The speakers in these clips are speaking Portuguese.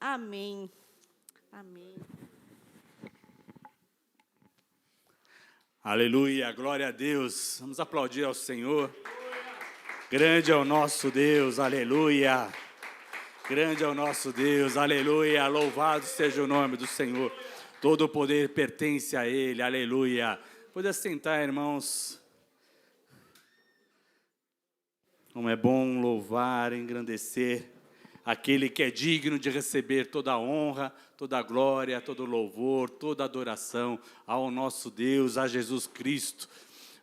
Amém. Amém. Aleluia, glória a Deus. Vamos aplaudir ao Senhor. Grande é o nosso Deus, aleluia. Grande é o nosso Deus, aleluia. Louvado seja o nome do Senhor. Todo o poder pertence a Ele, aleluia. Pode sentar, irmãos. Como é bom louvar, engrandecer aquele que é digno de receber toda a honra, toda a glória, todo o louvor, toda a adoração ao nosso Deus, a Jesus Cristo,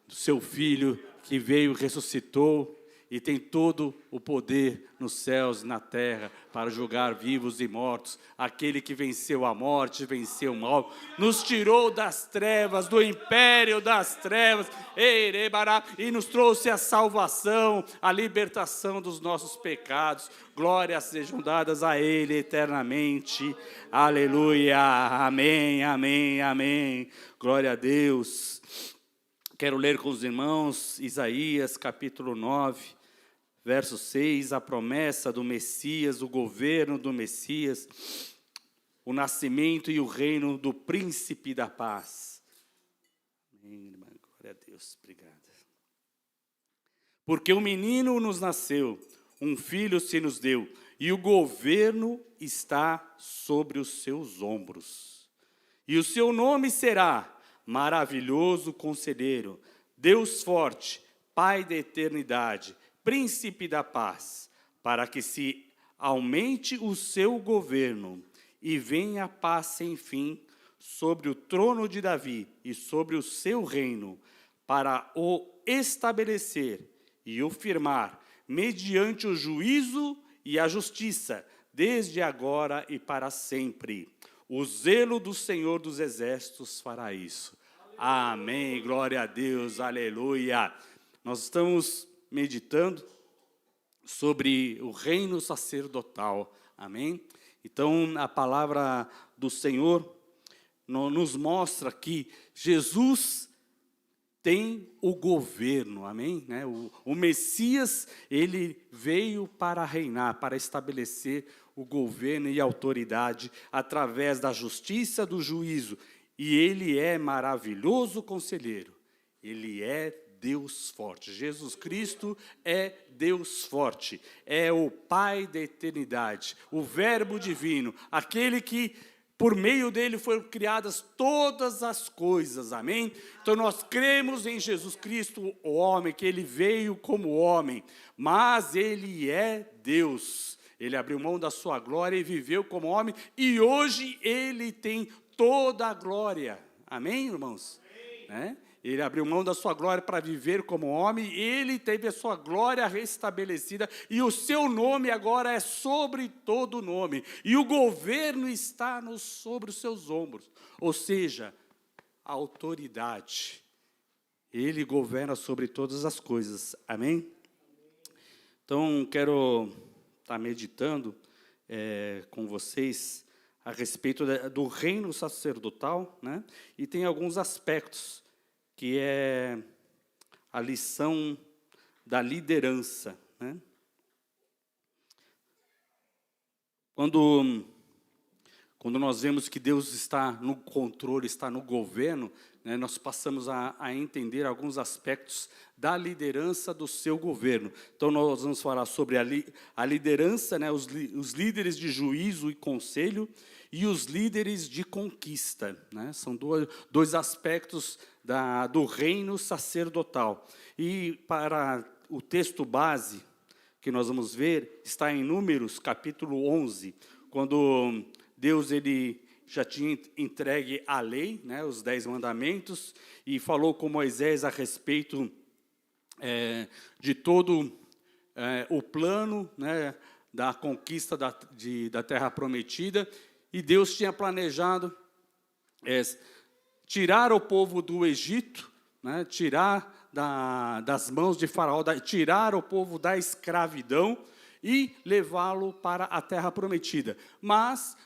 do seu Filho que veio, ressuscitou e tem todo o poder nos céus e na terra para julgar vivos e mortos. Aquele que venceu a morte, venceu o mal, nos tirou das trevas, do império das trevas, e nos trouxe a salvação, a libertação dos nossos pecados. Glórias sejam dadas a Ele eternamente. Aleluia, amém, amém, amém. Glória a Deus. Quero ler com os irmãos Isaías capítulo 9. Verso 6, a promessa do Messias, o governo do Messias, o nascimento e o reino do príncipe da paz. Amém, irmã, glória a Deus, obrigada. Porque um menino nos nasceu, um filho se nos deu, e o governo está sobre os seus ombros. E o seu nome será Maravilhoso Conselheiro, Deus Forte, Pai da Eternidade, Príncipe da paz, para que se aumente o seu governo e venha a paz sem fim sobre o trono de Davi e sobre o seu reino, para o estabelecer e o firmar mediante o juízo e a justiça, desde agora e para sempre. O zelo do Senhor dos Exércitos fará isso. Amém, glória a Deus, aleluia. Nós estamos meditando sobre o reino sacerdotal, amém? Então, a palavra do Senhor nos mostra que Jesus tem o governo, amém? O Messias, ele veio para reinar, para estabelecer o governo e a autoridade através da justiça, do juízo. E ele é maravilhoso conselheiro, ele é Deus forte. Jesus Cristo é Deus forte, é o Pai da eternidade, o Verbo divino, aquele que por meio dele foram criadas todas as coisas, amém? Então nós cremos em Jesus Cristo, o homem, que ele veio como homem, mas ele é Deus. Ele abriu mão da sua glória e viveu como homem, e hoje ele tem toda a glória, amém, irmãos? Amém. Ele abriu mão da sua glória para viver como homem, ele teve a sua glória restabelecida, e o seu nome agora é sobre todo nome, e o governo está sobre os seus ombros, ou seja, a autoridade. Ele governa sobre todas as coisas, amém? Então, quero estar meditando com vocês a respeito do reino sacerdotal, né? E tem alguns aspectos que é a lição da liderança, né? Quando nós vemos que Deus está no controle, está no governo, né, nós passamos a entender alguns aspectos da liderança do seu governo. Então, nós vamos falar sobre a liderança, né, os líderes de juízo e conselho, e os líderes de conquista, né? São dois aspectos do reino sacerdotal. E para o texto base que nós vamos ver, está em Números, capítulo 11, quando Deus ele já tinha entregue a lei, né, os 10 mandamentos, e falou com Moisés a respeito de todo o plano, né, da conquista da terra prometida. E Deus tinha planejado tirar o povo do Egito, né, tirar das mãos de Faraó, tirar o povo da escravidão e levá-lo para a terra prometida. Mas,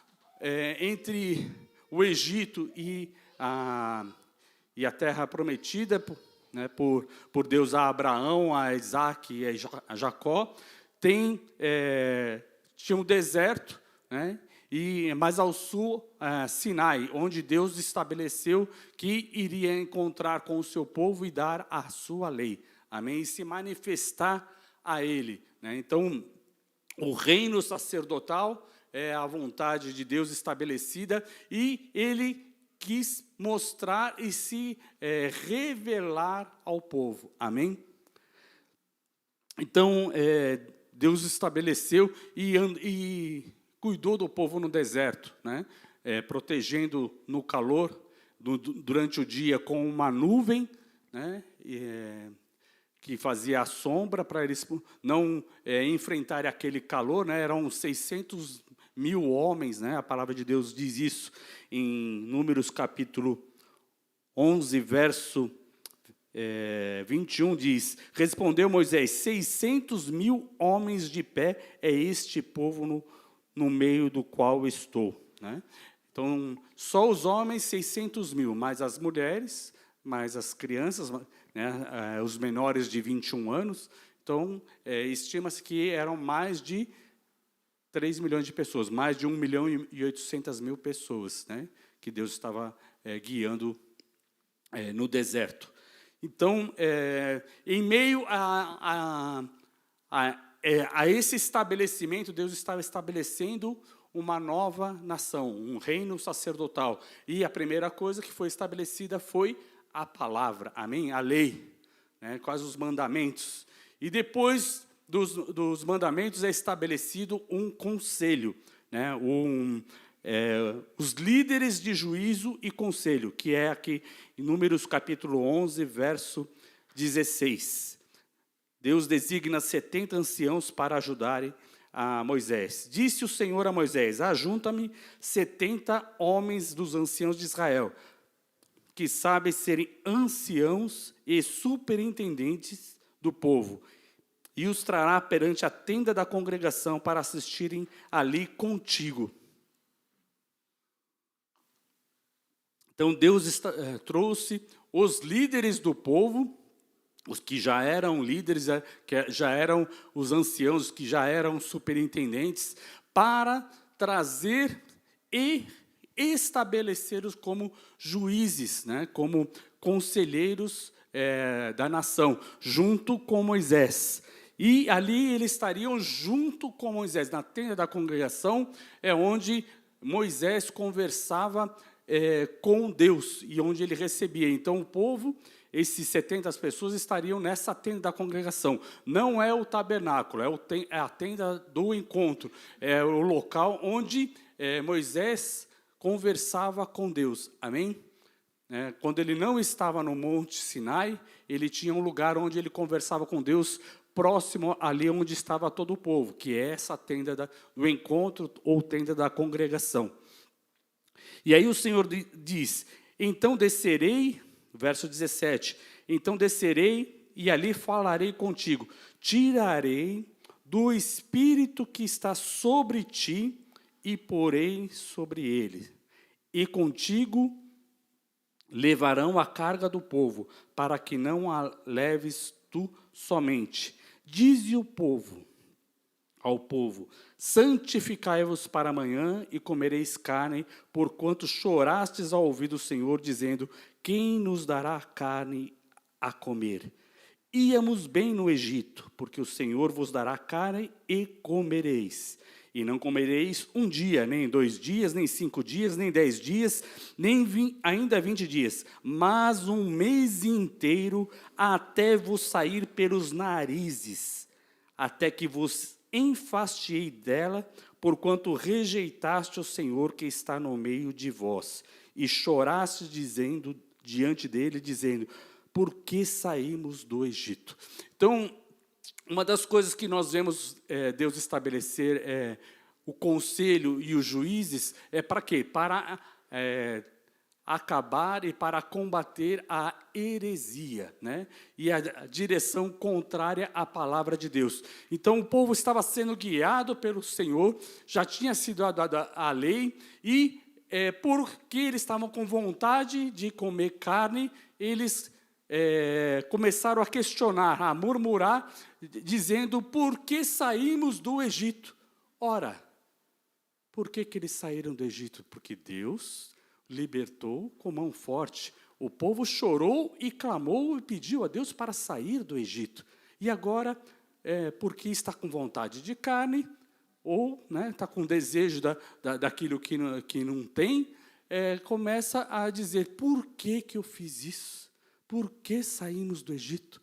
entre o Egito e a terra prometida, né, por Deus a Abraão, a Isaac e a Jacó, tinha um deserto, né? mas ao sul, Sinai, onde Deus estabeleceu que iria encontrar com o seu povo e dar a sua lei. Amém? E se manifestar a ele, né? Então, o reino sacerdotal é a vontade de Deus estabelecida e ele quis mostrar e se revelar ao povo. Amém? Então, Deus estabeleceu e cuidou do povo no deserto, né? Protegendo no calor, durante o dia com uma nuvem, né? Que fazia a sombra para eles não enfrentarem aquele calor, né? Eram 600.000 homens, né? A palavra de Deus diz isso em Números capítulo 11, verso 21, diz: respondeu Moisés, 600.000 homens de pé é este povo no meio do qual estou, né? Então, só os homens, 600.000, mais as mulheres, mais as crianças, né, os menores de 21 anos. Então, estima-se que eram mais de 3 milhões de pessoas, mais de 1.800.000 pessoas, né, que Deus estava guiando no deserto. Então, em meio a esse estabelecimento, Deus estava estabelecendo uma nova nação, um reino sacerdotal. E a primeira coisa que foi estabelecida foi a palavra, amém? A lei, né? Quais os mandamentos. E depois dos mandamentos é estabelecido um conselho, né? Os líderes de juízo e conselho, que é aqui em Números capítulo 11, verso 16. Deus designa 70 anciãos para ajudarem a Moisés. Disse o Senhor a Moisés: ajunta-me 70 homens dos anciãos de Israel, que sabem serem anciãos e superintendentes do povo, e os trará perante a tenda da congregação para assistirem ali contigo. Então, Deus trouxe os líderes do povo, os que já eram líderes, que já eram os anciãos, que já eram superintendentes, para trazer e estabelecê-los como juízes, né, como conselheiros da nação, junto com Moisés. E ali eles estariam junto com Moisés, na tenda da congregação, onde Moisés conversava com Deus e onde ele recebia. Então, o povo, esses 70 pessoas, estariam nessa tenda da congregação. Não é o tabernáculo, é a tenda do encontro, é o local onde Moisés conversava com Deus. Amém? Quando ele não estava no Monte Sinai, ele tinha um lugar onde ele conversava com Deus, próximo ali onde estava todo o povo, que é essa tenda do encontro ou tenda da congregação. E aí o Senhor diz: então descerei, verso 17, então descerei e ali falarei contigo, tirarei do espírito que está sobre ti e porei sobre ele, e contigo levarão a carga do povo, para que não a leves tu somente. Dize o povo, ao povo: santificai-vos para amanhã e comereis carne, porquanto chorastes ao ouvir do Senhor, dizendo: quem nos dará carne a comer? Íamos bem no Egito, porque o Senhor vos dará carne e comereis. E não comereis um dia, nem 2 dias, nem 5 dias, nem 10 dias, nem ainda 20 dias, mas um mês inteiro, até vos sair pelos narizes, até que vos enfastiei dela, porquanto rejeitaste o Senhor que está no meio de vós, e choraste diante dele, dizendo: por que saímos do Egito? Então, uma das coisas que nós vemos Deus estabelecer o conselho e os juízes para quê? Para acabar e para combater a heresia, né? E a direção contrária à palavra de Deus. Então, o povo estava sendo guiado pelo Senhor, já tinha sido dada a lei, e porque eles estavam com vontade de comer carne, eles começaram a questionar, a murmurar, dizendo: por que saímos do Egito? Ora, Por que eles saíram do Egito? Porque Deus libertou com mão forte. O povo chorou e clamou e pediu a Deus para sair do Egito. E agora, porque está com vontade de carne, ou está com desejo daquilo que não tem, começa a dizer, por que eu fiz isso? Por que saímos do Egito?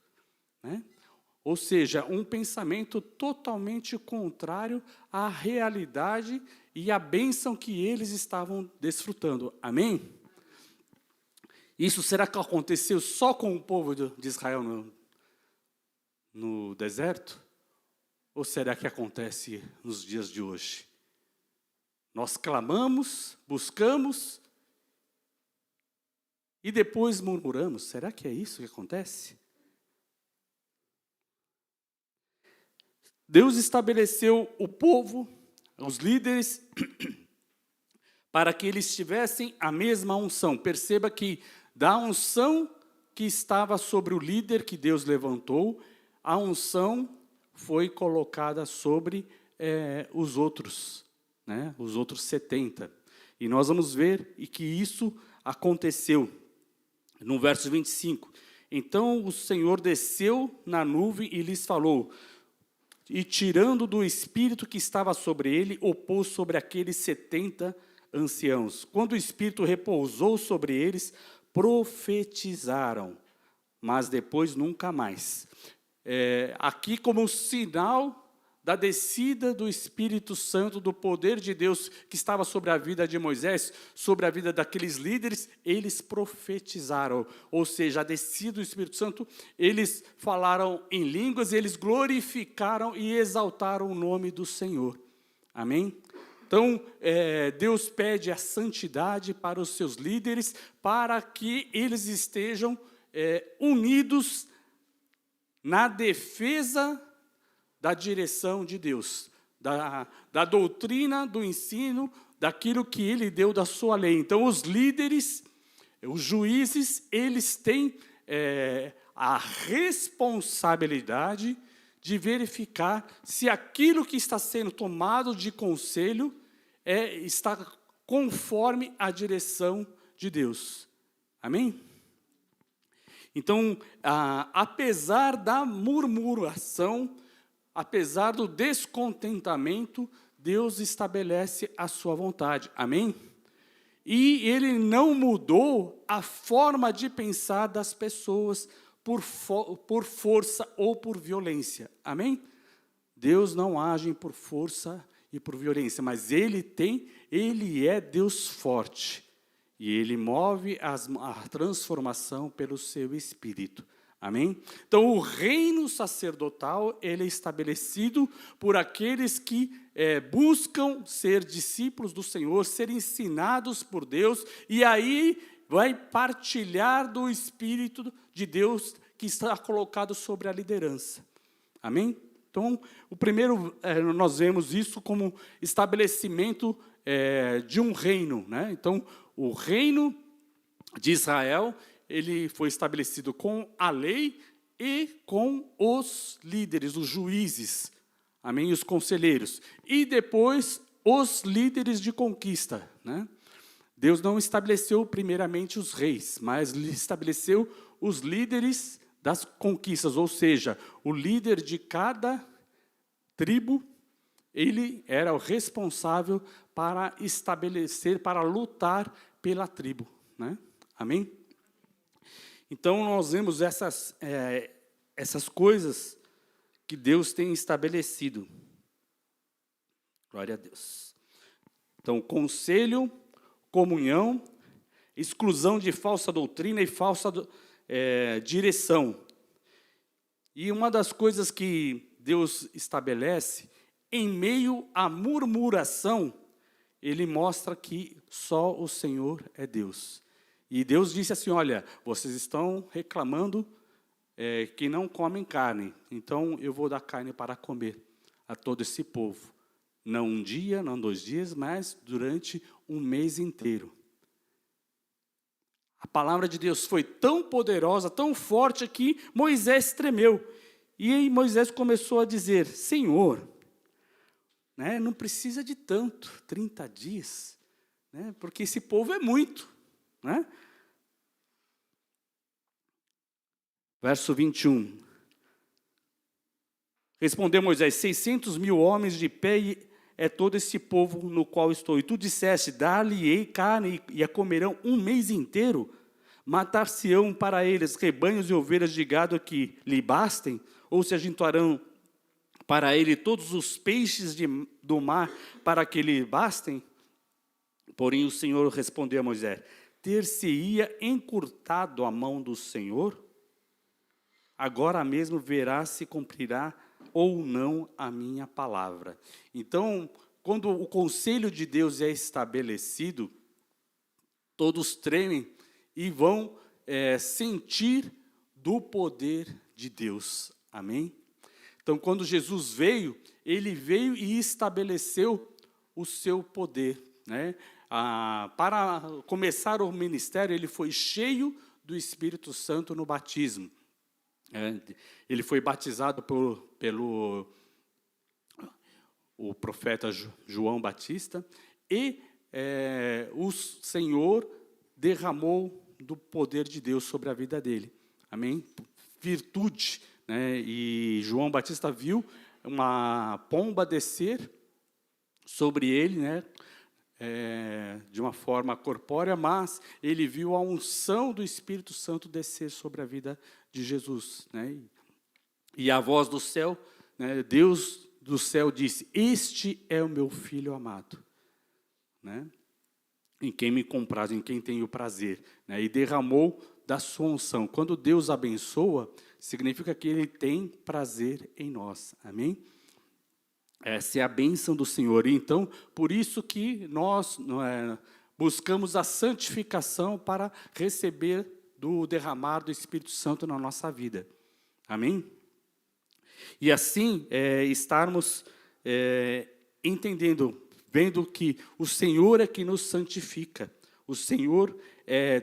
Ou seja, um pensamento totalmente contrário à realidade e à bênção que eles estavam desfrutando. Amém? Isso será que aconteceu só com o povo de Israel no deserto? Ou será que acontece nos dias de hoje? Nós clamamos, buscamos e depois murmuramos. Será que é isso que acontece? Deus estabeleceu o povo, os líderes, para que eles tivessem a mesma unção. Perceba que da unção que estava sobre o líder que Deus levantou, a unção foi colocada sobre os outros 70. E nós vamos ver que isso aconteceu no verso 25. Então o Senhor desceu na nuvem e lhes falou, e tirando do Espírito que estava sobre ele, o pôs sobre aqueles 70 anciãos. Quando o Espírito repousou sobre eles, profetizaram, mas depois nunca mais. Aqui como sinal da descida do Espírito Santo, do poder de Deus que estava sobre a vida de Moisés, sobre a vida daqueles líderes, eles profetizaram, ou seja, a descida do Espírito Santo, eles falaram em línguas, eles glorificaram e exaltaram o nome do Senhor. Amém? Então, Deus pede a santidade para os seus líderes, para que eles estejam unidos na defesa da direção de Deus, da doutrina, do ensino, daquilo que Ele deu da sua lei. Então, os líderes, os juízes, eles têm a responsabilidade de verificar se aquilo que está sendo tomado de conselho está conforme a direção de Deus. Amém? Então, apesar da murmuração, apesar do descontentamento, Deus estabelece a sua vontade. Amém? E Ele não mudou a forma de pensar das pessoas por força ou por violência. Amém? Deus não age por força e por violência, mas Ele é Deus forte. E Ele move a transformação pelo seu Espírito. Amém? Então, o reino sacerdotal, ele é estabelecido por aqueles que buscam ser discípulos do Senhor, ser ensinados por Deus, e aí vai partilhar do Espírito de Deus que está colocado sobre a liderança. Amém? Então, o primeiro, nós vemos isso como estabelecimento de um reino. Então, o reino de Israel, ele foi estabelecido com a lei e com os líderes, os juízes, amém? Os conselheiros. E depois, os líderes de conquista. Deus não estabeleceu primeiramente os reis, mas estabeleceu os líderes das conquistas, ou seja, o líder de cada tribo, ele era o responsável para estabelecer, para lutar pela tribo. Amém? Então, nós vemos essas coisas que Deus tem estabelecido. Glória a Deus. Então, conselho, comunhão, exclusão de falsa doutrina e falsa direção. E uma das coisas que Deus estabelece, em meio à murmuração, Ele mostra que só o Senhor é Deus. E Deus disse assim, olha, vocês estão reclamando que não comem carne, então eu vou dar carne para comer a todo esse povo. Não um dia, não 2 dias, mas durante um mês inteiro. A palavra de Deus foi tão poderosa, tão forte, que Moisés tremeu. E aí Moisés começou a dizer, Senhor, né, não precisa de tanto, 30 dias, né, porque esse povo é muito. Né? Verso 21. Respondeu Moisés: 600.000 homens de pé é todo esse povo no qual estou. E tu disseste: dar-lhe-ei carne e a comerão um mês inteiro. Matar-se-ão para eles rebanhos e ovelhas de gado que lhe bastem? Ou se ajuntarão para ele todos os peixes do mar para que lhe bastem? Porém o Senhor respondeu a Moisés: ter-se-ia encurtado a mão do Senhor? Agora mesmo verá se cumprirá ou não a minha palavra. Então, quando o conselho de Deus é estabelecido, todos tremem e vão sentir do poder de Deus. Amém? Então, quando Jesus veio, ele veio e estabeleceu o seu poder. Né? Para começar o ministério, ele foi cheio do Espírito Santo no batismo. Ele foi batizado pelo o profeta João Batista e o Senhor derramou do poder de Deus sobre a vida dele. Amém? Virtude. Né? E João Batista viu uma pomba descer sobre ele, né? De uma forma corpórea, mas ele viu a unção do Espírito Santo descer sobre a vida de Jesus. Né? E a voz do céu, né? Deus do céu disse: este é o meu filho amado, né? Em quem me compraz, em quem tenho prazer. Né? E derramou da sua unção. Quando Deus abençoa, significa que Ele tem prazer em nós. Amém? Essa é a bênção do Senhor. Então, por isso que nós buscamos a santificação para receber do derramar do Espírito Santo na nossa vida. Amém? E assim, estarmos entendendo, vendo que o Senhor é que nos santifica. O Senhor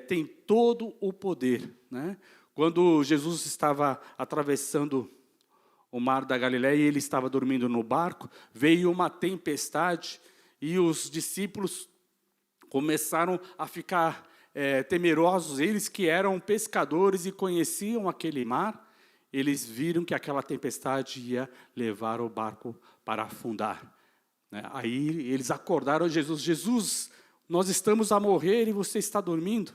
tem todo o poder. Né? Quando Jesus estava atravessando o mar da Galileia e ele estava dormindo no barco, veio uma tempestade e os discípulos começaram a ficar temerosos. Eles que eram pescadores e conheciam aquele mar, eles viram que aquela tempestade ia levar o barco para afundar. Né? Aí eles acordaram Jesus: Jesus, nós estamos a morrer e você está dormindo.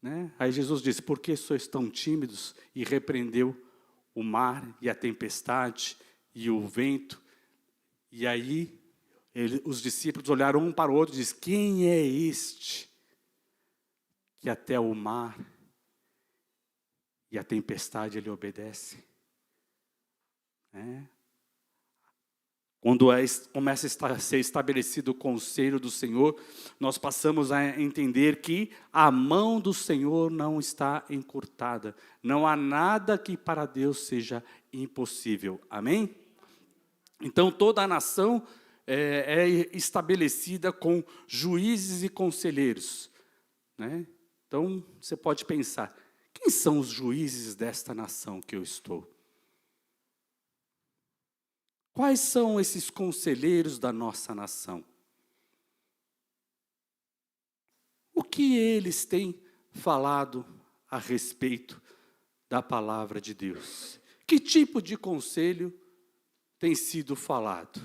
Né? Aí Jesus disse: por que sois tão tímidos? E repreendeu o mar e a tempestade e o vento. E aí os discípulos olharam um para o outro e disseram: quem é este que até o mar e a tempestade ele obedece? Quando começa a ser estabelecido o conselho do Senhor, nós passamos a entender que a mão do Senhor não está encurtada. Não há nada que para Deus seja impossível. Amém? Então, toda a nação é estabelecida com juízes e conselheiros. Né? Então, você pode pensar: quem são os juízes desta nação que eu estou? Quais são esses conselheiros da nossa nação? O que eles têm falado a respeito da palavra de Deus? Que tipo de conselho tem sido falado?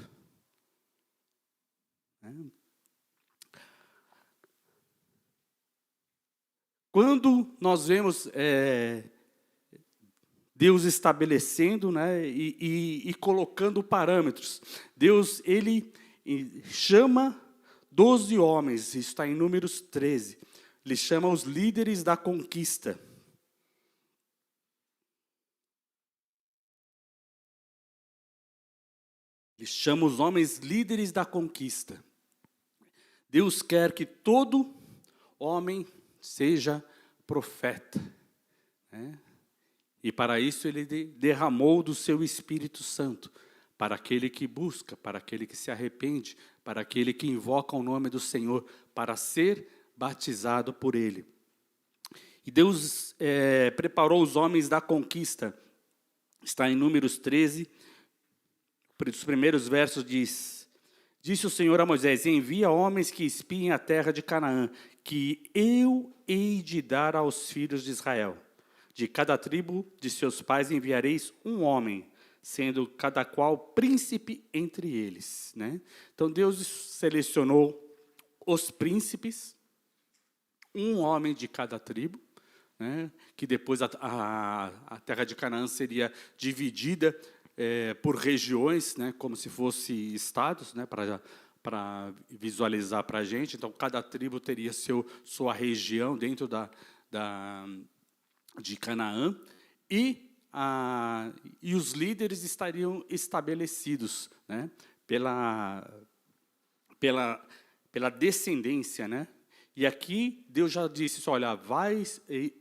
Quando nós vemos Deus estabelecendo, né, e colocando parâmetros. Deus, ele chama 12 homens, isso está em Números 13. Ele chama os líderes da conquista. Ele chama os homens líderes da conquista. Deus quer que todo homem seja profeta, né? E para isso ele derramou do seu Espírito Santo, para aquele que busca, para aquele que se arrepende, para aquele que invoca o nome do Senhor, para ser batizado por ele. E Deus preparou os homens da conquista. Está em Números 13, os primeiros versos diz: Disse o Senhor a Moisés: envia homens que espiem a terra de Canaã, que eu hei de dar aos filhos de Israel. De cada tribo de seus pais enviareis um homem, sendo cada qual príncipe entre eles. Né? Então Deus selecionou os príncipes, um homem de cada tribo, né? Que depois a terra de Canaã seria dividida por regiões, né? Como se fosse estados, né? Para visualizar para a gente. Então, cada tribo teria sua região dentro de Canaã, e os líderes estariam estabelecidos, né? Pela descendência, né? E aqui Deus já disse, olha,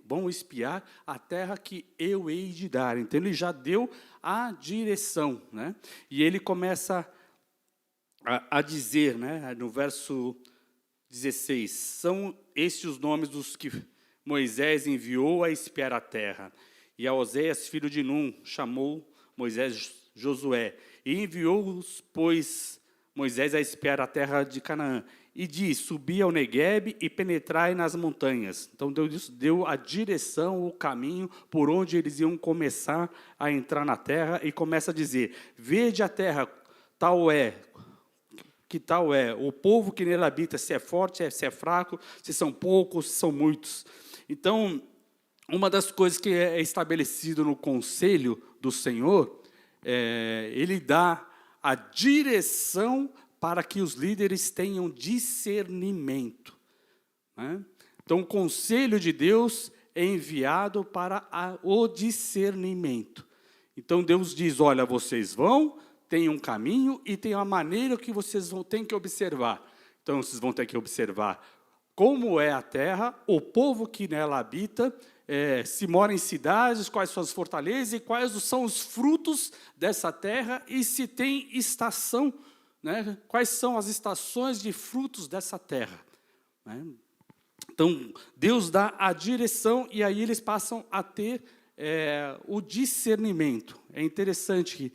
vão espiar a terra que eu hei de dar. Então ele já deu a direção, né? E ele começa a dizer, né, no verso 16, são estes os nomes dos que Moisés enviou a espiar a terra. E a Oséias, filho de Num, chamou Moisés Josué, e enviou-os, pois, Moisés a espiar a terra de Canaã. E diz, subi ao Neguebe e penetrai nas montanhas. Então, Deus deu a direção, o caminho, por onde eles iam começar a entrar na terra, e começa a dizer, vede a terra, que tal é, o povo que nele habita, se é forte, se é fraco, se são poucos, se são muitos. Então, uma das coisas que é estabelecido no conselho do Senhor, ele dá a direção para que os líderes tenham discernimento. Né? Então, o conselho de Deus é enviado para o discernimento. Então, Deus diz, olha, vocês vão, tem um caminho e tem uma maneira que vocês vão ter que observar. Então, vocês vão ter que observar como é a terra, o povo que nela habita, se mora em cidades, quais são as fortalezas e quais são os frutos dessa terra e se tem estação, né? Quais são as estações de frutos dessa terra. Né? Então, Deus dá a direção e aí eles passam a ter o discernimento. É interessante que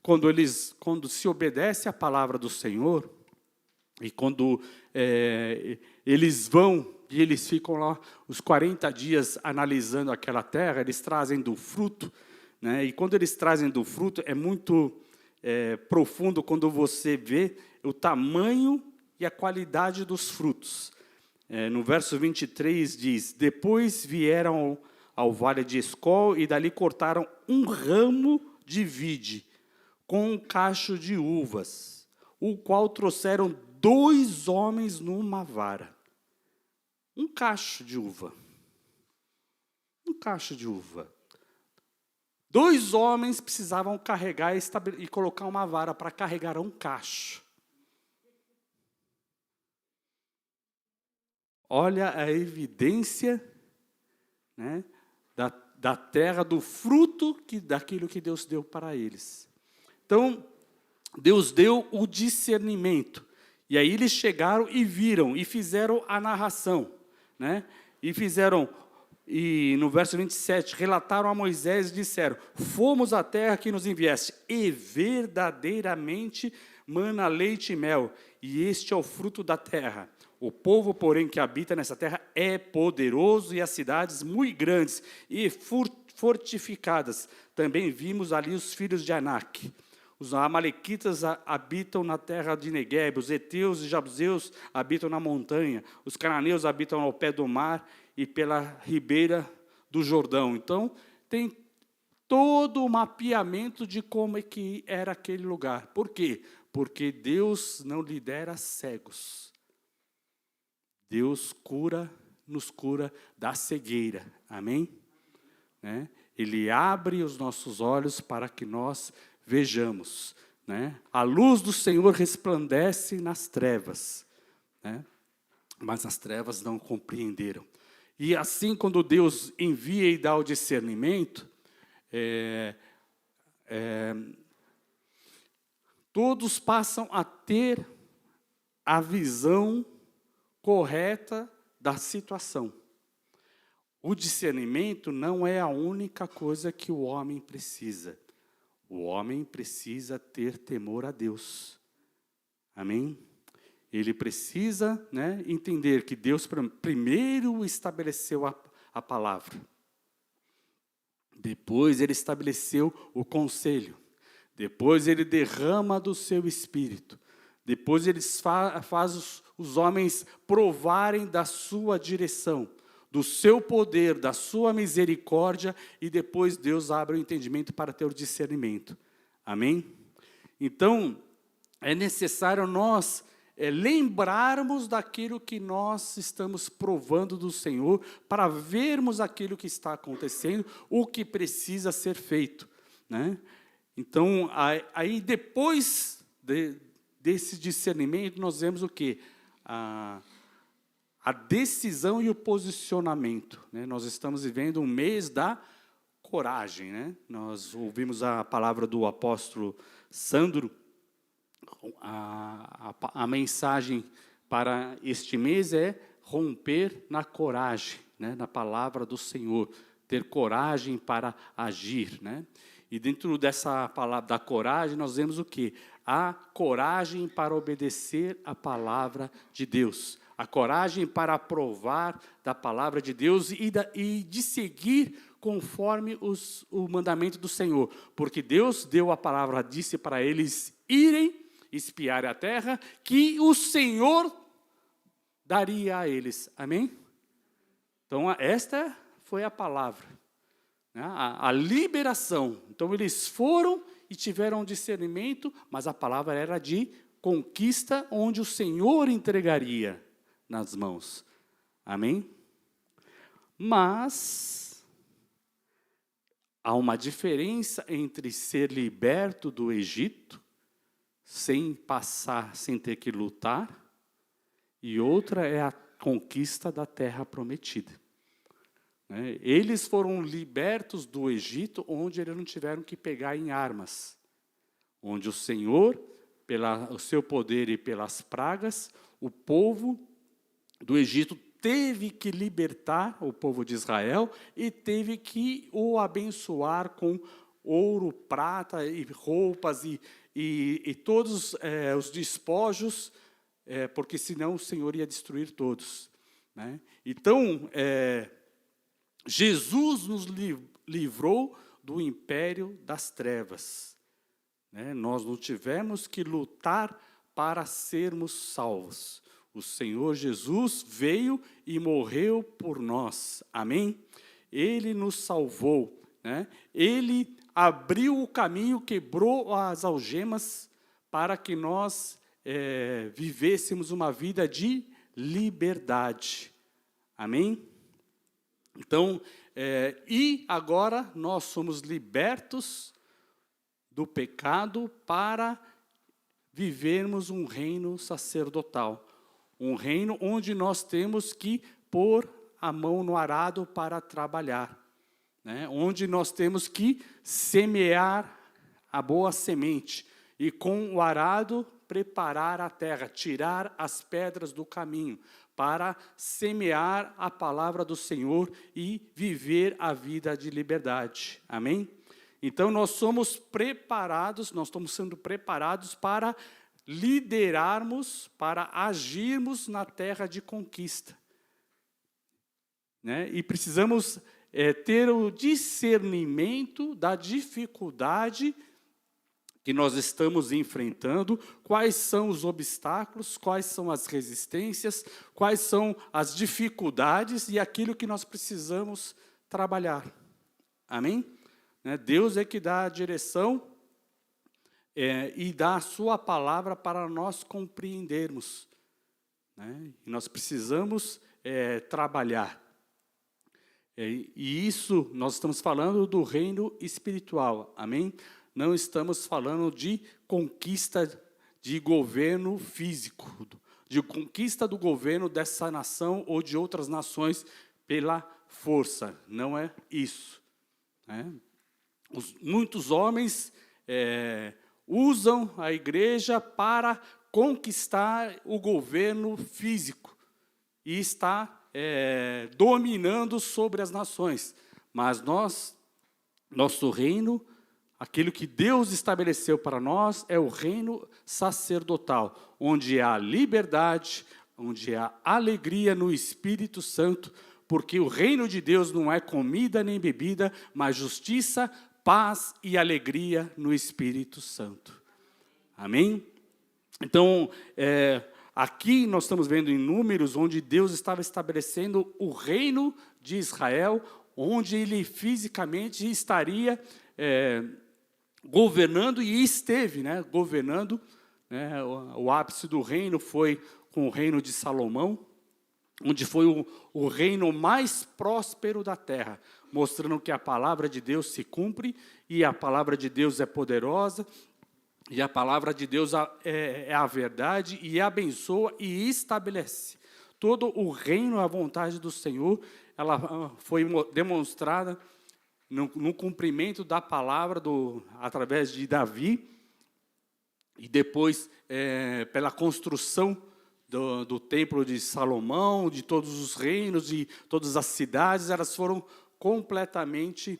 quando se obedece à palavra do Senhor, e quando eles vão e eles ficam lá os 40 dias analisando aquela terra, eles trazem do fruto, né? E quando eles trazem do fruto, é muito profundo quando você vê o tamanho e a qualidade dos frutos. No verso 23 diz, depois vieram ao vale de Escol e dali cortaram um ramo de vide com um cacho de uvas, o qual trouxeram 2 homens numa vara. Um cacho de uva. Um cacho de uva. 2 homens precisavam carregar e colocar uma vara para carregar um cacho. Olha a evidência, né, da terra, do fruto daquilo que Deus deu para eles. Então, Deus deu o discernimento. E aí eles chegaram e viram, e fizeram a narração. Né? E no verso 27, relataram a Moisés e disseram, fomos à terra que nos enviaste, e verdadeiramente mana leite e mel, e este é o fruto da terra. O povo, porém, que habita nessa terra é poderoso, e as cidades muito grandes e fortificadas. Também vimos ali os filhos de Anak. Os amalequitas habitam na terra de Neguebe, os heteus e jabuseus habitam na montanha, os cananeus habitam ao pé do mar e pela ribeira do Jordão. Então, tem todo o mapeamento de como é que era aquele lugar. Por quê? Porque Deus não lidera cegos. Deus nos cura da cegueira. Amém? Né? Ele abre os nossos olhos para que nós vejamos, né? A luz do Senhor resplandece nas trevas, né? Mas as trevas não compreenderam. E assim, quando Deus envia e dá o discernimento, todos passam a ter a visão correta da situação. O discernimento não é a única coisa que o homem precisa. O homem precisa ter temor a Deus. Amém? Ele precisa, entender que Deus primeiro estabeleceu a palavra. Depois ele estabeleceu o conselho. Depois ele derrama do seu espírito. Depois ele faz os homens provarem da sua direção, do seu poder, da sua misericórdia, e depois Deus abre o entendimento para ter o discernimento. Amém? Então, é necessário nós lembrarmos daquilo que nós estamos provando do Senhor, para vermos aquilo que está acontecendo, o que precisa ser feito, né? Então, aí depois desse discernimento, nós vemos o quê? A decisão e o posicionamento, né? Nós estamos vivendo um mês da coragem, né? Nós ouvimos a palavra do apóstolo Sandro. A mensagem para este mês é romper na coragem, né? Na palavra do Senhor, ter coragem para agir, né? E dentro dessa palavra da coragem, nós vemos o quê? A coragem para obedecer a palavra de Deus. A coragem para aprovar da palavra de Deus e de seguir conforme o mandamento do Senhor. Porque Deus deu a palavra, disse para eles irem espiar a terra, que o Senhor daria a eles. Amém? Então, esta foi a palavra, né? A liberação. Então, eles foram e tiveram discernimento, mas a palavra era de conquista, onde o Senhor entregaria nas mãos. Amém? Mas há uma diferença entre ser liberto do Egito, sem ter que lutar, e outra é a conquista da terra prometida. Eles foram libertos do Egito, onde eles não tiveram que pegar em armas, onde o Senhor, pelo seu poder e pelas pragas, o povo do Egito teve que libertar o povo de Israel e teve que o abençoar com ouro, prata e roupas e todos os despojos, porque senão o Senhor ia destruir todos, né? Então, Jesus nos livrou do império das trevas, né? Nós não tivemos que lutar para sermos salvos. O Senhor Jesus veio e morreu por nós. Amém? Ele nos salvou, né? Ele abriu o caminho, quebrou as algemas para que nós vivêssemos uma vida de liberdade. Amém? Então, e agora nós somos libertos do pecado para vivermos um reino sacerdotal. Um reino onde nós temos que pôr a mão no arado para trabalhar, né? Onde nós temos que semear a boa semente e com o arado preparar a terra, tirar as pedras do caminho, para semear a palavra do Senhor e viver a vida de liberdade. Amém? Então, nós somos preparados, nós estamos sendo preparados para liderarmos, para agirmos na terra de conquista, né? E precisamos ter o discernimento da dificuldade que nós estamos enfrentando, quais são os obstáculos, quais são as resistências, quais são as dificuldades e aquilo que nós precisamos trabalhar. Amém? Deus é que dá a direção e dá a sua palavra para nós compreendermos, né? E nós precisamos trabalhar. E isso, nós estamos falando do reino espiritual, amém? Não estamos falando de conquista de governo físico, de conquista do governo dessa nação ou de outras nações pela força, não é isso, né? Muitos homens usam a igreja para conquistar o governo físico e está dominando sobre as nações. Mas nosso reino, aquilo que Deus estabeleceu para nós é o reino sacerdotal, onde há liberdade, onde há alegria no Espírito Santo, porque o reino de Deus não é comida nem bebida, mas justiça, paz e alegria no Espírito Santo. Amém? Então, aqui nós estamos vendo em Números, onde Deus estava estabelecendo o reino de Israel, onde ele fisicamente estaria governando, e esteve, né, governando. Né, o ápice do reino foi com o reino de Salomão, onde foi o reino mais próspero da terra, mostrando que a palavra de Deus se cumpre, e a palavra de Deus é poderosa, e a palavra de Deus é a verdade, e abençoa e estabelece. Todo o reino, a vontade do Senhor, ela foi demonstrada no cumprimento da palavra através de Davi, e depois pela construção do templo de Salomão, de todos os reinos, de todas as cidades, elas foram completamente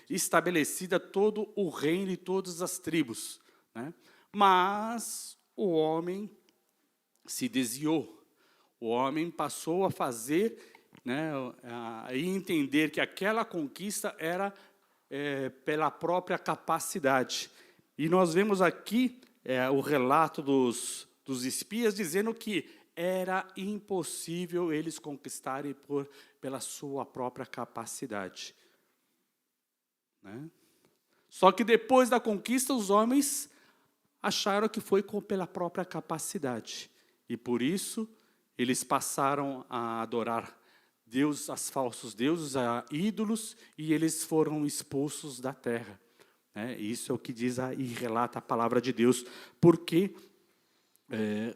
estabelecida, todo o reino e todas as tribos. Né? Mas o homem se desviou, o homem passou a fazer, né, e entender que aquela conquista era pela própria capacidade. E nós vemos aqui o relato dos espias dizendo que era impossível eles conquistarem pela sua própria capacidade. Né? Só que depois da conquista, os homens acharam que foi pela própria capacidade. E por isso, eles passaram a adorar aos falsos deuses, a ídolos, e eles foram expulsos da terra. Isso é o que diz e relata a palavra de Deus, porque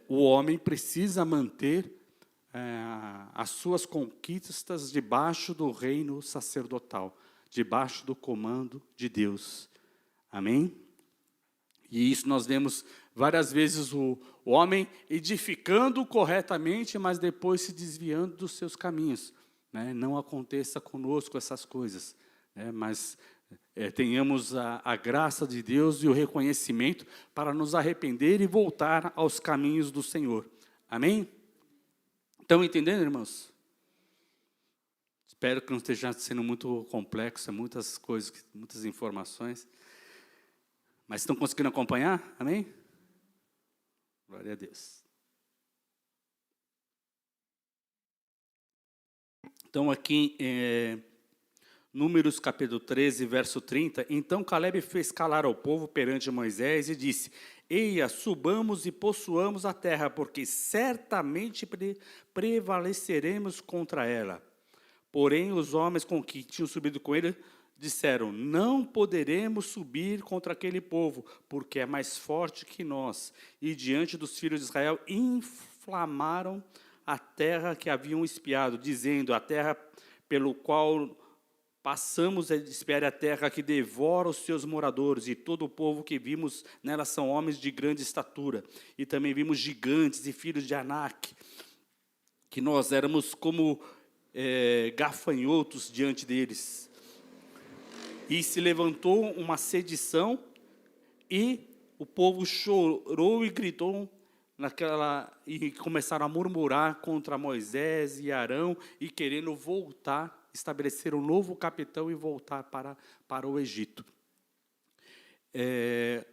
o homem precisa manter as suas conquistas debaixo do reino sacerdotal, debaixo do comando de Deus. Amém? E isso nós vemos várias vezes o homem edificando corretamente, mas depois se desviando dos seus caminhos. Né? Não aconteça conosco essas coisas, né? Mas tenhamos a graça de Deus e o reconhecimento para nos arrepender e voltar aos caminhos do Senhor. Amém? Estão entendendo, irmãos? Espero que não esteja sendo muito complexo, muitas coisas, muitas informações. Mas estão conseguindo acompanhar? Amém? Glória a Deus. Então, aqui Números capítulo 13, verso 30, então Caleb fez calar ao povo perante Moisés e disse: Eia, subamos e possuamos a terra, porque certamente prevaleceremos contra ela. Porém, os homens com que tinham subido com ele disseram: não poderemos subir contra aquele povo, porque é mais forte que nós. E diante dos filhos de Israel inflamaram a terra que haviam espiado, dizendo: a terra pelo qual passamos a espiar a terra que devora os seus moradores, e todo o povo que vimos nela são homens de grande estatura. E também vimos gigantes e filhos de Anak, que nós éramos como gafanhotos diante deles. E se levantou uma sedição, e o povo chorou e gritou e começaram a murmurar contra Moisés e Arão, e querendo voltar, estabelecer um novo capitão e voltar para o Egito.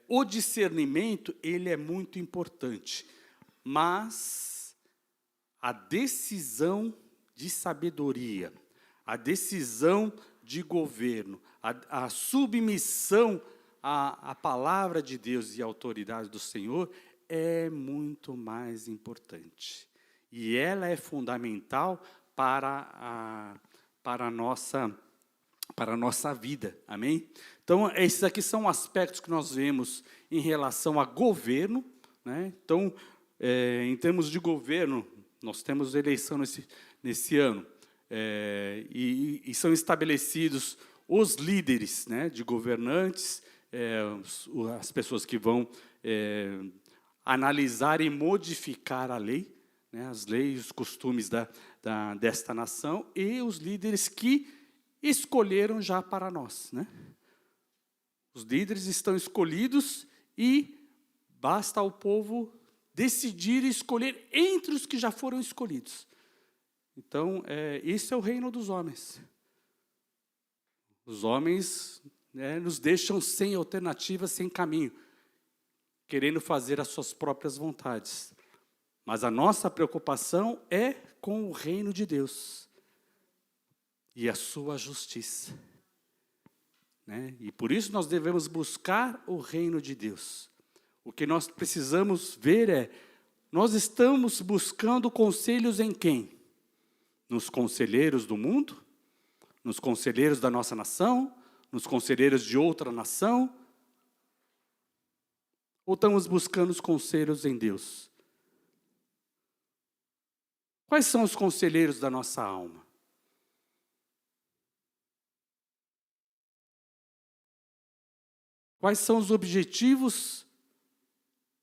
O discernimento, ele é muito importante, mas a decisão de sabedoria, a decisão de governo, a submissão à palavra de Deus e à autoridade do Senhor é muito mais importante. E ela é fundamental para a nossa vida, amém? Então, esses aqui são aspectos que nós vemos em relação a governo, né? Então, em termos de governo, nós temos eleição nesse ano, e são estabelecidos os líderes, né, de governantes, as pessoas que vão analisar e modificar a lei, né, as leis, os costumes desta nação, e os líderes que escolheram já para nós. Né? Os líderes estão escolhidos e basta ao povo decidir e escolher entre os que já foram escolhidos. Então, esse é o reino dos homens. Os homens nos deixam sem alternativa, sem caminho, querendo fazer as suas próprias vontades. Mas a nossa preocupação é com o reino de Deus e a sua justiça. E por isso nós devemos buscar o reino de Deus. O que nós precisamos ver nós estamos buscando conselhos em quem? Nos conselheiros do mundo? Nos conselheiros da nossa nação? Nos conselheiros de outra nação? Ou estamos buscando os conselhos em Deus? Quais são os conselheiros da nossa alma? Quais são os objetivos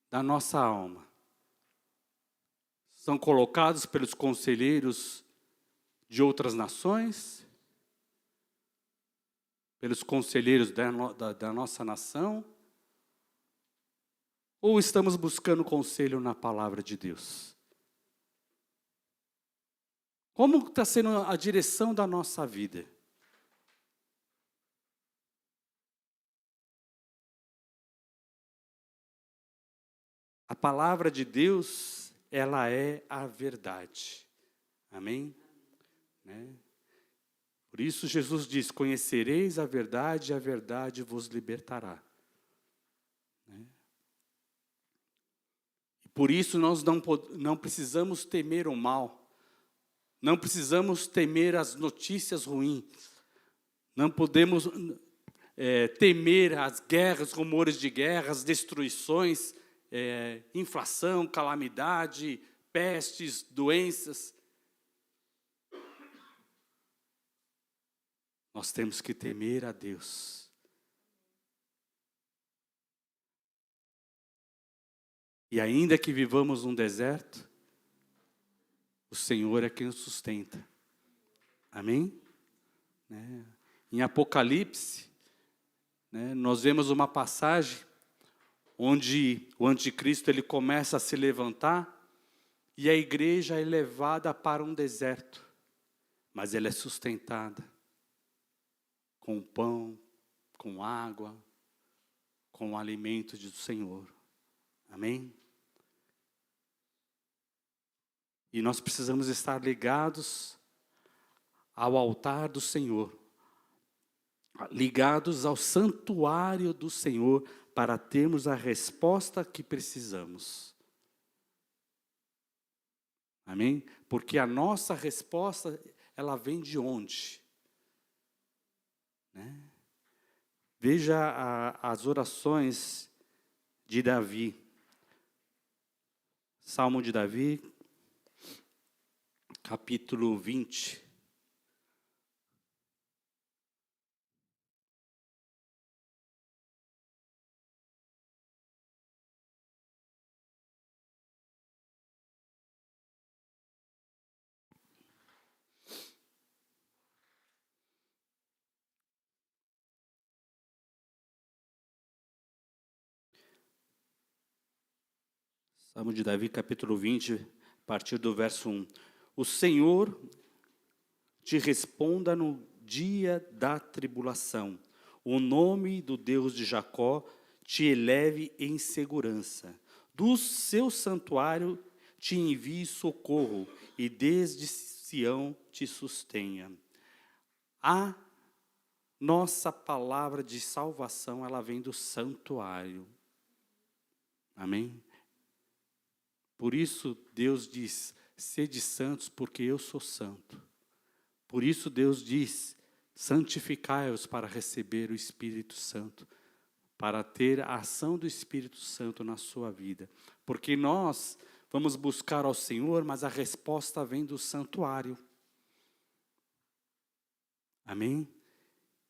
da nossa alma? São colocados pelos conselheiros de outras nações? Pelos conselheiros da nossa nação? Ou estamos buscando conselho na palavra de Deus? Como está sendo a direção da nossa vida? A palavra de Deus, ela é a verdade. Amém? Por isso Jesus diz, conhecereis a verdade e a verdade vos libertará. E por isso nós não precisamos temer o mal. Não precisamos temer as notícias ruins. Não podemos temer as guerras, rumores de guerras, destruições, inflação, calamidade, pestes, doenças. Nós temos que temer a Deus. E ainda que vivamos num deserto, o Senhor é quem nos sustenta. Amém? Em Apocalipse, nós vemos uma passagem onde o anticristo ele começa a se levantar e a igreja é levada para um deserto, mas ela é sustentada com pão, com água, com o alimento do Senhor. Amém? E nós precisamos estar ligados ao altar do Senhor, ligados ao santuário do Senhor, para termos a resposta que precisamos. Amém? Porque a nossa resposta, ela vem de onde? Veja as orações de Davi. Salmo de Davi, capítulo 20. Salmo de Davi, capítulo 20, a partir do verso 1. O Senhor te responda no dia da tribulação. O nome do Deus de Jacó te eleve em segurança. Do seu santuário te envie socorro e desde Sião te sustenha. A nossa palavra de salvação, ela vem do santuário. Amém? Por isso Deus diz, sede santos porque eu sou santo. Por isso Deus diz, santificai-os para receber o Espírito Santo, para ter a ação do Espírito Santo na sua vida. Porque nós vamos buscar ao Senhor, mas a resposta vem do santuário. Amém?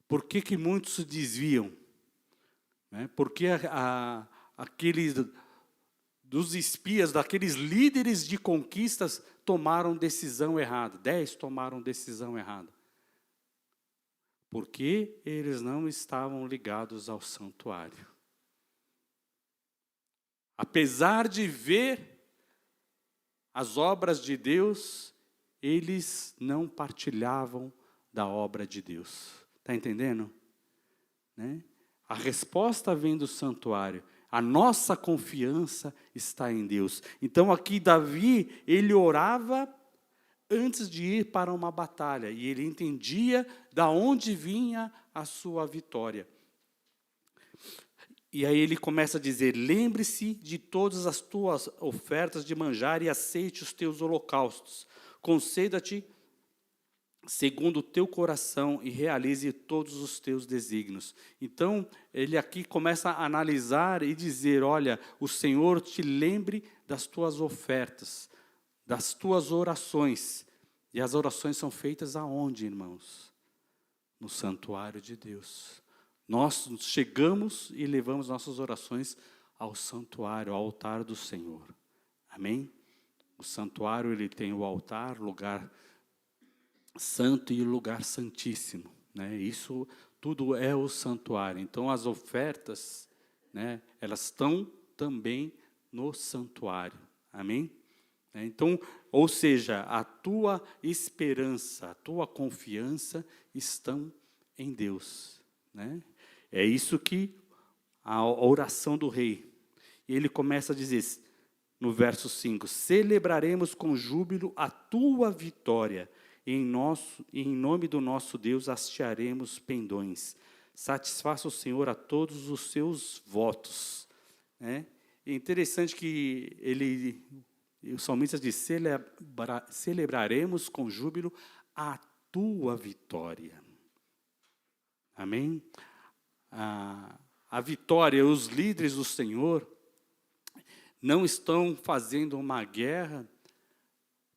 Por que muitos se desviam? Porque aqueles dos espias, daqueles líderes de conquistas, tomaram decisão errada. 10 tomaram decisão errada. porque eles não estavam ligados ao santuário. Apesar de ver as obras de Deus, eles não partilhavam da obra de Deus. Está entendendo? Né? A resposta vem do santuário. A nossa confiança está em Deus. Então aqui Davi, ele orava antes de ir para uma batalha. E ele entendia da onde vinha a sua vitória. E aí ele começa a dizer, lembre-se de todas as tuas ofertas de manjar e aceite os teus holocaustos. Conceda-te segundo o teu coração e realize todos os teus desígnios. Então, ele aqui começa a analisar e dizer, olha, o Senhor te lembre das tuas ofertas, das tuas orações. E as orações são feitas aonde, irmãos? No santuário de Deus. Nós chegamos e levamos nossas orações ao santuário, ao altar do Senhor. Amém? O santuário, ele tem o altar, lugar santo e o lugar santíssimo. Né? Isso tudo é o santuário. Então, as ofertas, né, elas estão também no santuário. Amém? Então, ou seja, a tua esperança, a tua confiança estão em Deus. Né? É isso que a oração do rei. E ele começa a dizer, no verso 5, celebraremos com júbilo a tua vitória, e em nome do nosso Deus hastearemos pendões. Satisfaça o Senhor a todos os seus votos. É interessante que o salmista diz, celebraremos com júbilo a tua vitória. Amém? A vitória, os líderes do Senhor não estão fazendo uma guerra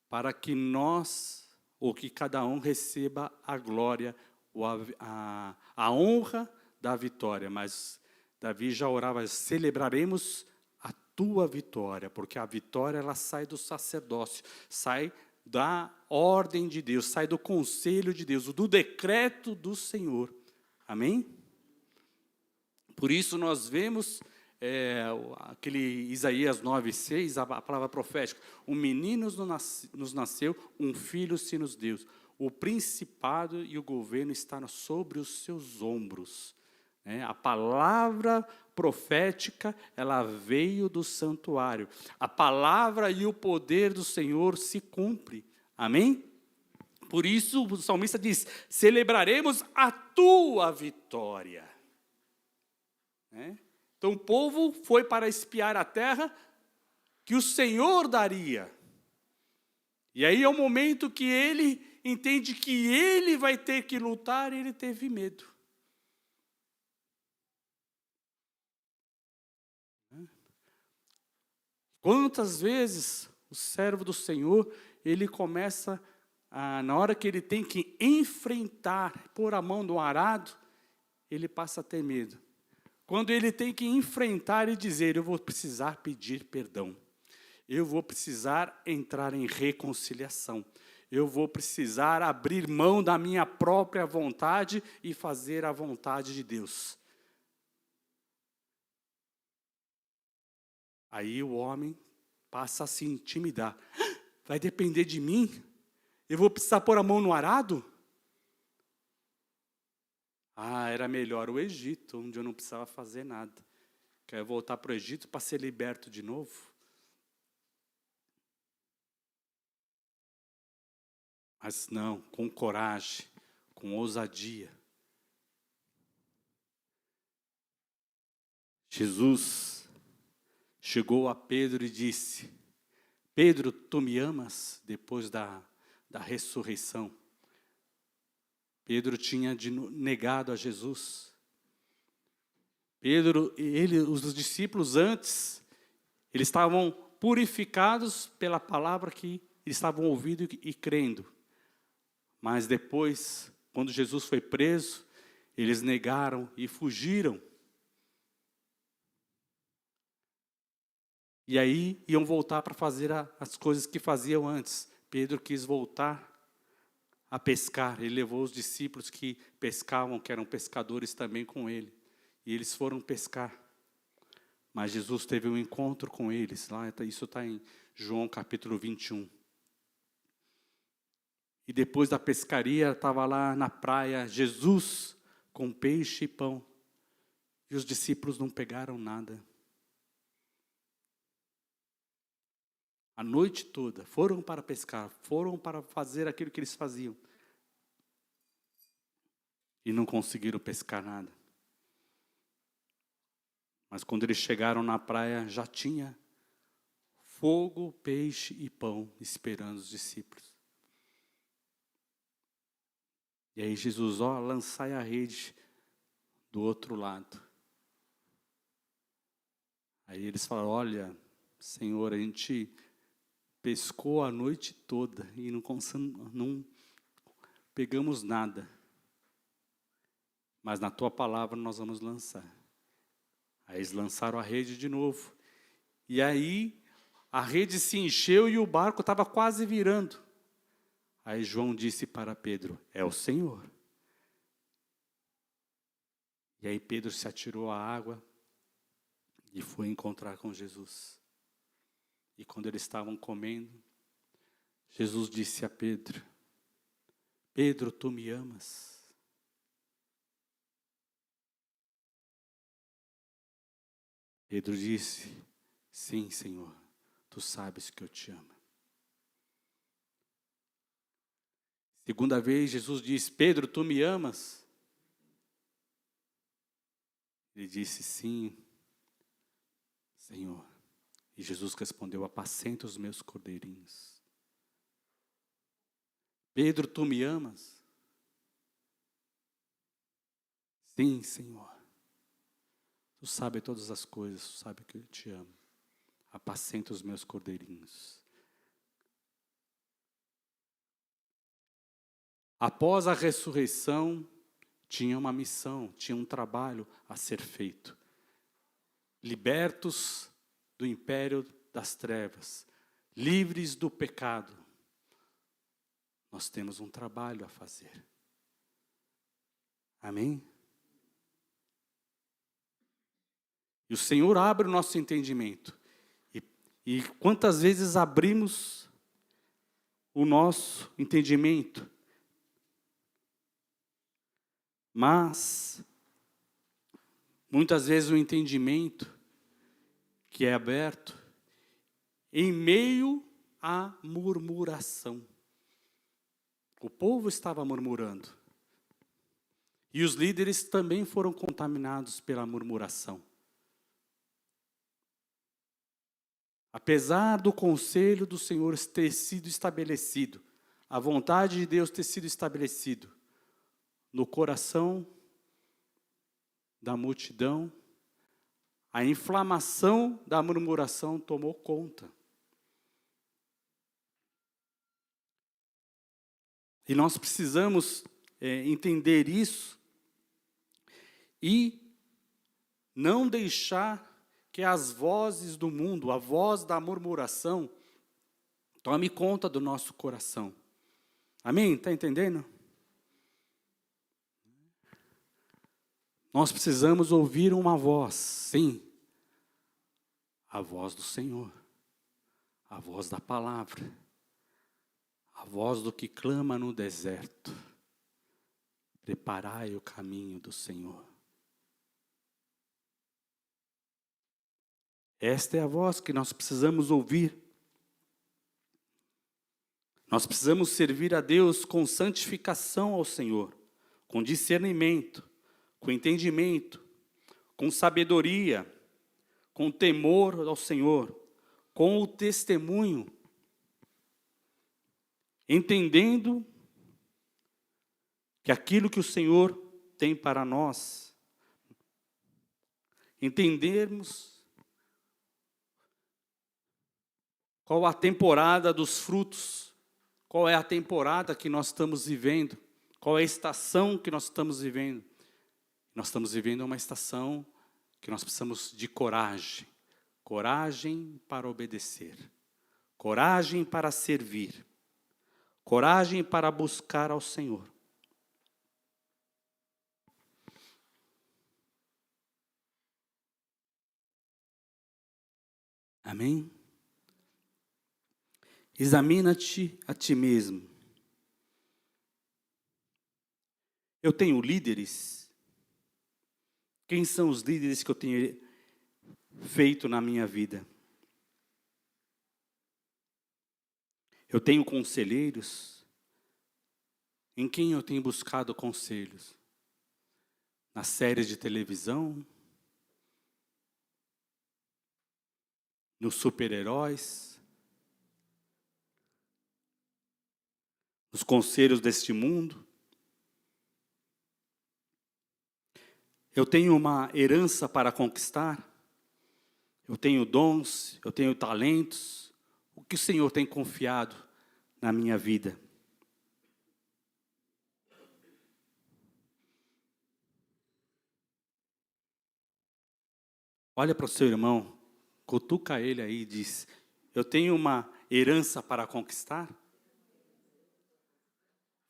para que nós, ou que cada um receba a glória, ou a honra da vitória. Mas Davi já orava, celebraremos a tua vitória, porque a vitória ela sai do sacerdócio, sai da ordem de Deus, sai do conselho de Deus, do decreto do Senhor. Amém? Por isso nós vemos aquele Isaías 9:6, a palavra profética. Um menino nos nasceu, um filho se nos deu. O principado e o governo estão sobre os seus ombros. A palavra profética, ela veio do santuário. A palavra e o poder do Senhor se cumpre. Amém? Por isso o salmista diz, celebraremos a tua vitória. Então o povo foi para espiar a terra que o Senhor daria. E aí é o momento que ele entende que ele vai ter que lutar, e ele teve medo. Quantas vezes o servo do Senhor, ele começa, na hora que ele tem que enfrentar, pôr a mão no arado, ele passa a ter medo. Quando ele tem que enfrentar e dizer, eu vou precisar pedir perdão. Eu vou precisar entrar em reconciliação. Eu vou precisar abrir mão da minha própria vontade e fazer a vontade de Deus. Aí o homem passa a se intimidar. Vai depender de mim? Eu vou precisar pôr a mão no arado? Era melhor o Egito, onde eu não precisava fazer nada. Quero voltar para o Egito para ser liberto de novo. Mas não, com coragem, com ousadia. Jesus chegou a Pedro e disse, Pedro, tu me amas? Depois da ressurreição. Pedro tinha negado a Jesus. Pedro, os discípulos antes, eles estavam purificados pela palavra que eles estavam ouvindo e crendo. Mas depois, quando Jesus foi preso, eles negaram e fugiram. E aí iam voltar para fazer as coisas que faziam antes. Pedro quis voltar a pescar. Ele levou os discípulos que pescavam, que eram pescadores também com ele. E eles foram pescar. Mas Jesus teve um encontro com eles. Isso está em João capítulo 21. E depois da pescaria, estava lá na praia, Jesus com peixe e pão. E os discípulos não pegaram nada. A noite toda, foram para pescar, foram para fazer aquilo que eles faziam. E não conseguiram pescar nada. Mas quando eles chegaram na praia, já tinha fogo, peixe e pão esperando os discípulos. E aí Jesus, lançai a rede do outro lado. Aí eles falaram, olha, Senhor, a gente pescou a noite toda e não pegamos nada. Mas na tua palavra nós vamos lançar. Aí eles lançaram a rede de novo. E aí a rede se encheu e o barco estava quase virando. Aí João disse para Pedro, é o Senhor. E aí Pedro se atirou à água e foi encontrar com Jesus. E quando eles estavam comendo, Jesus disse a Pedro, Pedro, tu me amas? Pedro disse, sim, Senhor, tu sabes que eu te amo. Segunda vez, Jesus disse, Pedro, tu me amas? Ele disse, sim, Senhor. E Jesus respondeu, apacenta os meus cordeirinhos. Pedro, tu me amas? Sim, Senhor. Tu sabes todas as coisas, tu sabes que eu te amo. Apacenta os meus cordeirinhos. Após a ressurreição, tinha uma missão, tinha um trabalho a ser feito. Libertos do império das trevas, livres do pecado, nós temos um trabalho a fazer. Amém? E o Senhor abre o nosso entendimento. E quantas vezes abrimos o nosso entendimento? Mas, muitas vezes o entendimento que é aberto em meio à murmuração. O povo estava murmurando. E os líderes também foram contaminados pela murmuração. Apesar do conselho do Senhor ter sido estabelecido, a vontade de Deus ter sido estabelecido, no coração da multidão, a inflamação da murmuração tomou conta. E nós precisamos entender isso e não deixar que as vozes do mundo, a voz da murmuração, tome conta do nosso coração. Amém? Está entendendo? Nós precisamos ouvir uma voz, sim, a voz do Senhor, a voz da palavra, a voz do que clama no deserto. Preparai o caminho do Senhor. Esta é a voz que nós precisamos ouvir. Nós precisamos servir a Deus com santificação ao Senhor, com discernimento, com entendimento, com sabedoria, com temor ao Senhor, com o testemunho, entendendo que aquilo que o Senhor tem para nós, entendermos qual a temporada dos frutos, qual é a temporada que nós estamos vivendo, qual é a estação que nós estamos vivendo. Nós estamos vivendo uma estação que nós precisamos de coragem. Coragem para obedecer. Coragem para servir. coragem para buscar ao Senhor. Amém? Examina-te a ti mesmo. Eu tenho líderes? Quem são os líderes que eu tenho feito na minha vida? Eu tenho conselheiros? Em quem eu tenho buscado conselhos? Nas séries de televisão? Nos super-heróis? Nos conselhos deste mundo? Eu tenho uma herança para conquistar? Eu tenho dons, eu tenho talentos? O que o Senhor tem confiado na minha vida? Olha para o seu irmão, cutuca ele aí e diz: eu tenho uma herança para conquistar?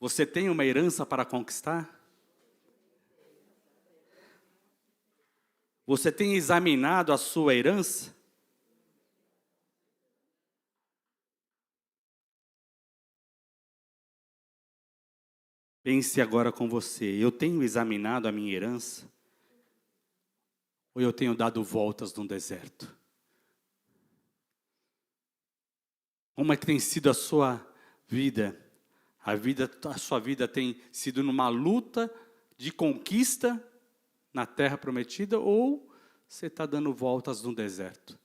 Você tem uma herança para conquistar? Você tem examinado a sua herança? Pense agora com você, eu tenho examinado a minha herança? Ou eu tenho dado voltas no deserto? Como é que tem sido a sua vida? A sua vida tem sido numa luta de conquista na terra prometida, ou você está dando voltas no deserto?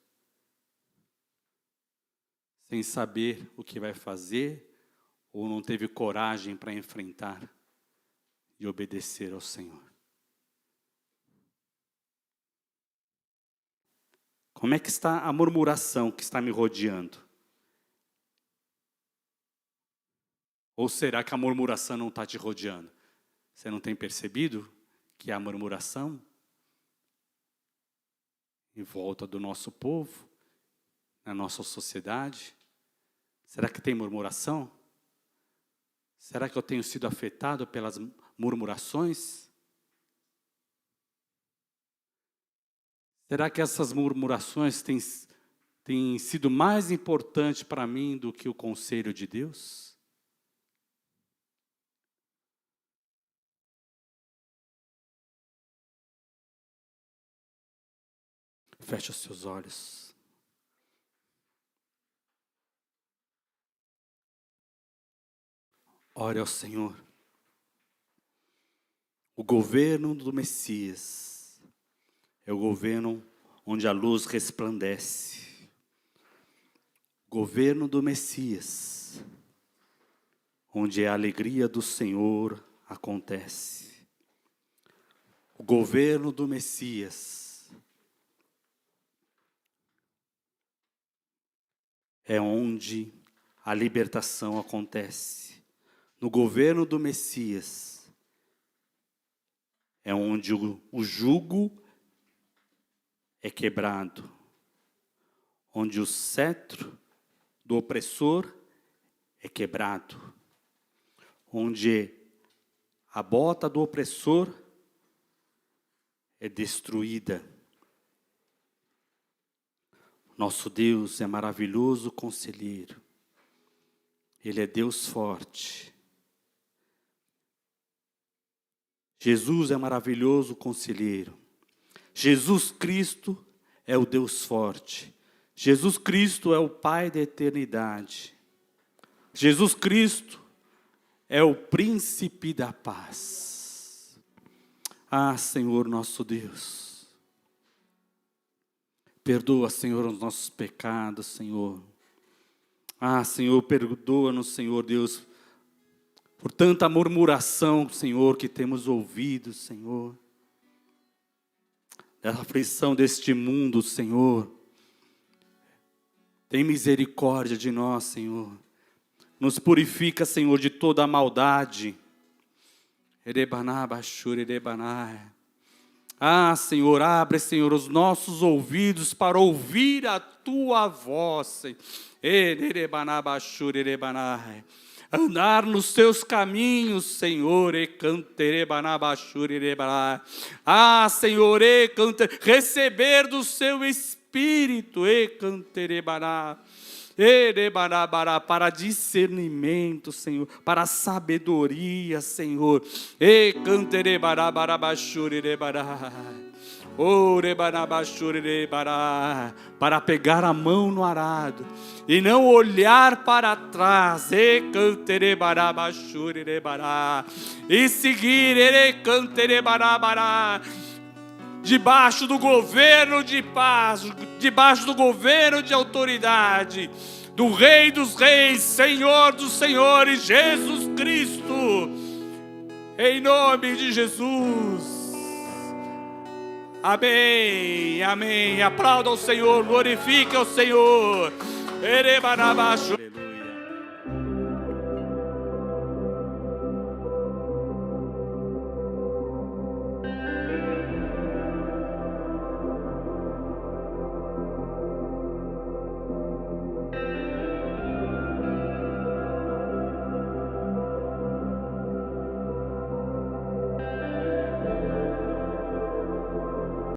Sem saber o que vai fazer, ou não teve coragem para enfrentar e obedecer ao Senhor? Como é que está a murmuração que está me rodeando? Ou será que a murmuração não está te rodeando? Você não tem percebido que há murmuração em volta do nosso povo, na nossa sociedade? Será que tem murmuração? Será que eu tenho sido afetado pelas murmurações? Será que essas murmurações têm sido mais importantes para mim do que o conselho de Deus? Feche os seus olhos. Ore ao Senhor. O governo do Messias é o governo onde a luz resplandece. O governo do Messias, onde a alegria do Senhor acontece. O governo do Messias é onde a libertação acontece. No governo do Messias é onde o jugo é quebrado, onde o cetro do opressor é quebrado, onde a bota do opressor é destruída. Nosso Deus é maravilhoso conselheiro. Ele é Deus forte. Jesus é maravilhoso conselheiro. Jesus Cristo é o Deus forte. Jesus Cristo é o Pai da eternidade. Jesus Cristo é o príncipe da paz. Ah, Senhor nosso Deus. Perdoa, Senhor, os nossos pecados, Senhor. Ah, Senhor, perdoa-nos, Senhor Deus, por tanta murmuração, Senhor, que temos ouvido, Senhor. Da aflição deste mundo, Senhor. Tem misericórdia de nós, Senhor. Nos purifica, Senhor, de toda a maldade. Ah, Senhor, abre, Senhor, os nossos ouvidos para ouvir a Tua voz. andar nos teus caminhos, Senhor, Senhor, receber do seu Espírito, para discernimento, Senhor, para sabedoria, Senhor, para pegar a mão no arado e não olhar para trás, e seguir, debaixo do governo de paz, debaixo do governo de autoridade, do Rei dos Reis, Senhor dos Senhores, Jesus Cristo, em nome de Jesus. Amém, amém. Aplauda o Senhor, glorifique o Senhor. Aleluia.